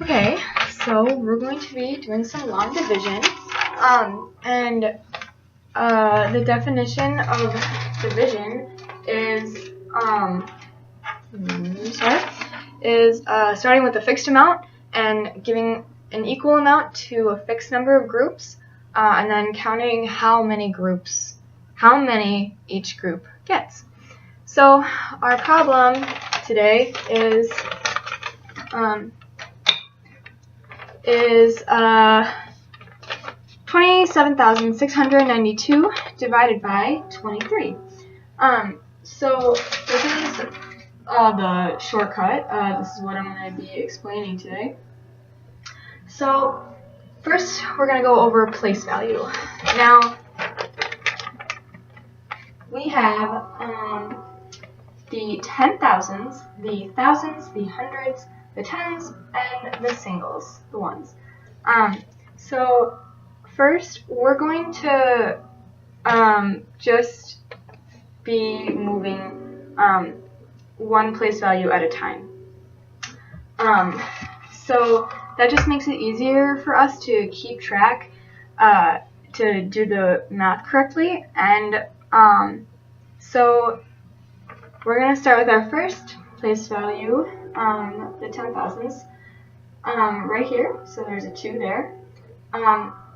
Okay, so we're going to be doing some long division, and the definition of division is starting with a fixed amount and giving an equal amount to a fixed number of groups, and then counting how many each group gets. So our problem today is 27,692 divided by 23. So this is the shortcut. This is what I'm going to be explaining today. So first we're going to go over place value. Now we have the 10,000s, the thousands, the hundreds, the tens, and the singles, the ones. So first we're going to just be moving one place value at a time. So that just makes it easier for us to keep track, to do the math correctly. And so we're going to start with our first place value, the 10,000s, right here. So there's a 2 there.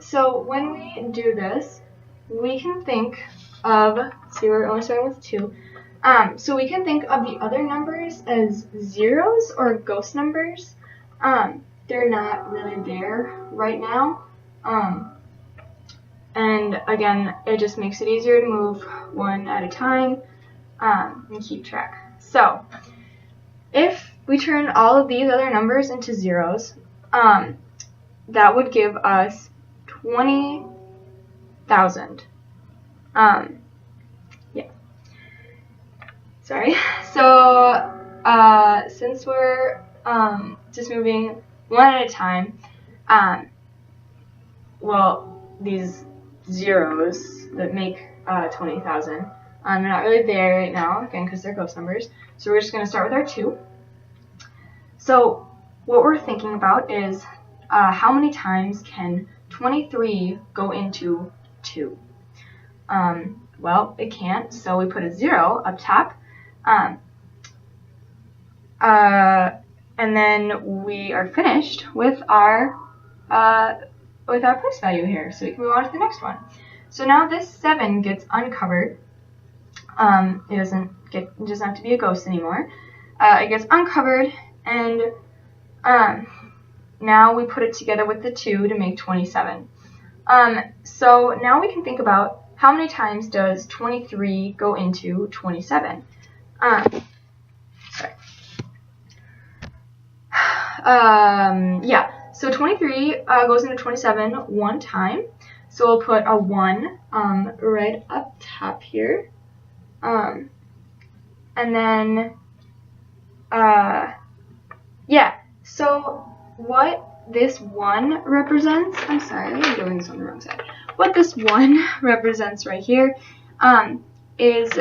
So when we do this, we can think of, see, we're only starting with 2. So we can think of the other numbers as zeros or ghost numbers. They're not really there right now. And again, it just makes it easier to move one at a time and keep track. So if we turn all of these other numbers into zeros, that would give us 20,000. Yeah. Sorry. So since we're just moving one at a time, well, these zeros that make 20,000, they're not really there right now, again, because they're ghost numbers. So we're just going to start with our 2. So what we're thinking about is how many times can 23 go into 2? Well, it can't, so we put a 0 up top. And then we are finished with our place value here, so we can move on to the next one. So now this 7 gets uncovered. It doesn't have to be a ghost anymore. It gets uncovered, and now we put it together with the 2 to make 27. So now we can think about how many times does 23 go into 27. Yeah, so 23 goes into 27 one time. So we'll put a 1 right up top here. And then, yeah, so what this 1 represents, I'm sorry, I'm doing this on the wrong side. What this 1 represents right here is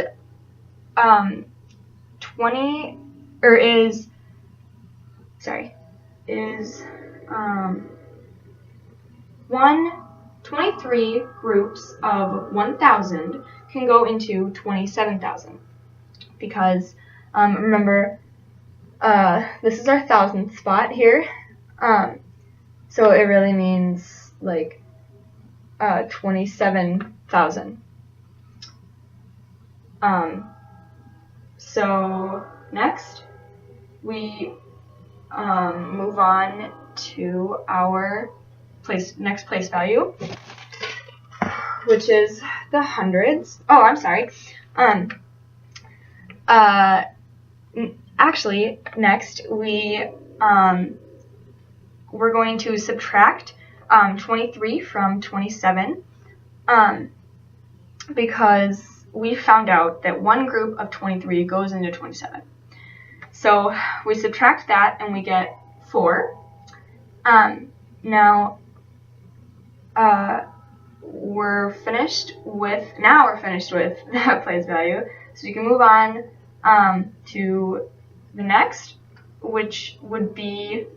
23 groups of 1,000 can go into 27,000, because remember, this is our 1,000th spot here, so it really means like 27,000. So next we move on to our next place value, which is the hundreds. Oh, I'm sorry. Actually, next we're going to subtract 23 from 27, because we found out that one group of 23 goes into 27. So we subtract that and we get 4. Now we're finished with that place value, so we can move on to the next, which would be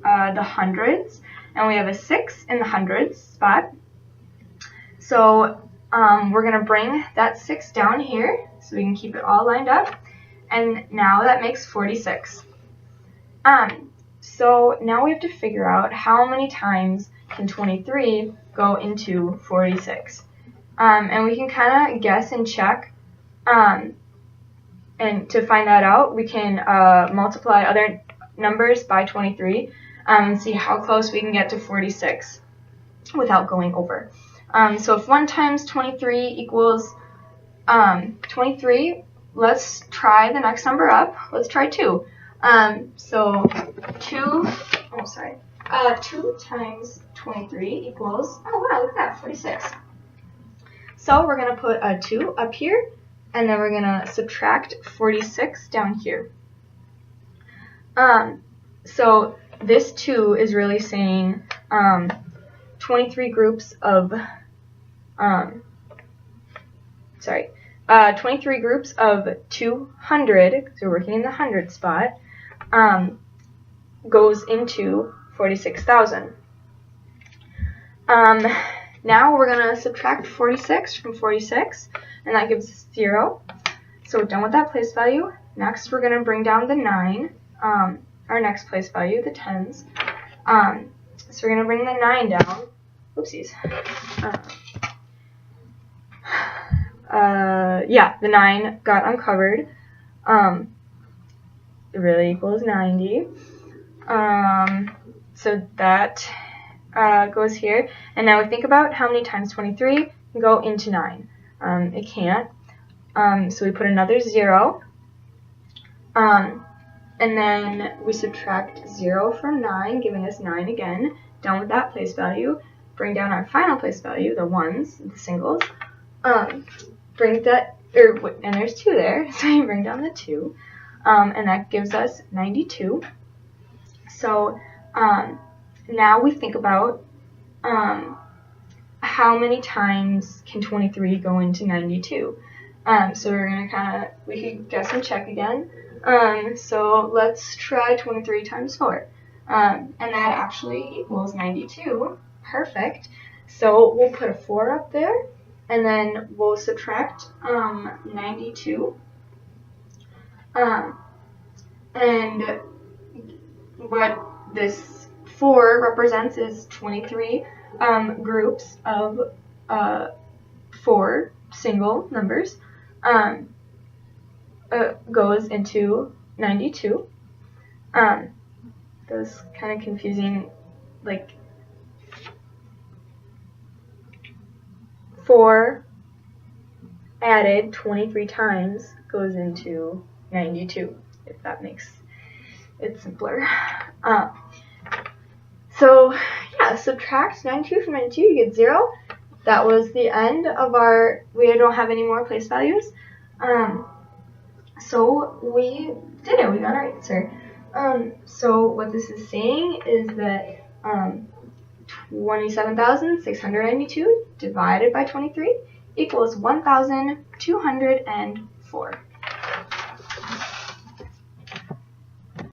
the hundreds, and we have a 6 in the hundreds spot. So we're going to bring that 6 down here so we can keep it all lined up. And now that makes 46. So now we have to figure out how many times can 23 go into 46. And we can kind of guess and check. And to find that out, we can multiply other numbers by 23 and see how close we can get to 46 without going over. So if 1 times 23 equals 23, let's try the next number up. Let's try 2. So 2 times 23 equals, oh wow, look at that, 46. So we're going to put a 2 up here, and then we're going to subtract 46 down here. So this 2 is really saying 23 groups of 23 groups of 200, because we're working in the 100 spot, goes into 46,000. Now we're going to subtract 46 from 46, and that gives us 0. So we're done with that place value. Next, we're going to bring down the 9, our next place value, the tens. So we're going to bring the 9 down. Oopsies. Yeah, the 9 got uncovered. It really equals 90. So that goes here. And now we think about how many times 23 can go into 9. It can't. So we put another 0. And then we subtract 0 from 9, giving us 9 again. Down with that place value. Bring down our final place value, the ones, the singles. Bring that, and there's 2 there, so you bring down the 2. And that gives us 92. So now we think about how many times can 23 go into 92. So we're going to we can guess and check again. So let's try 23 times 4. And that actually equals 92. Perfect. So we'll put a 4 up there, and then we'll subtract 92. And what this 4 represents is 23 groups of 4 single numbers goes into 92. That was kind of confusing, like 4 added 23 times goes into 92, if that makes it simpler. So yeah, subtract 92 from 92, you get 0. That was the end of our, we don't have any more place values. So we did it, we got our answer. So what this is saying is that 27,692 divided by 23 equals 1,204.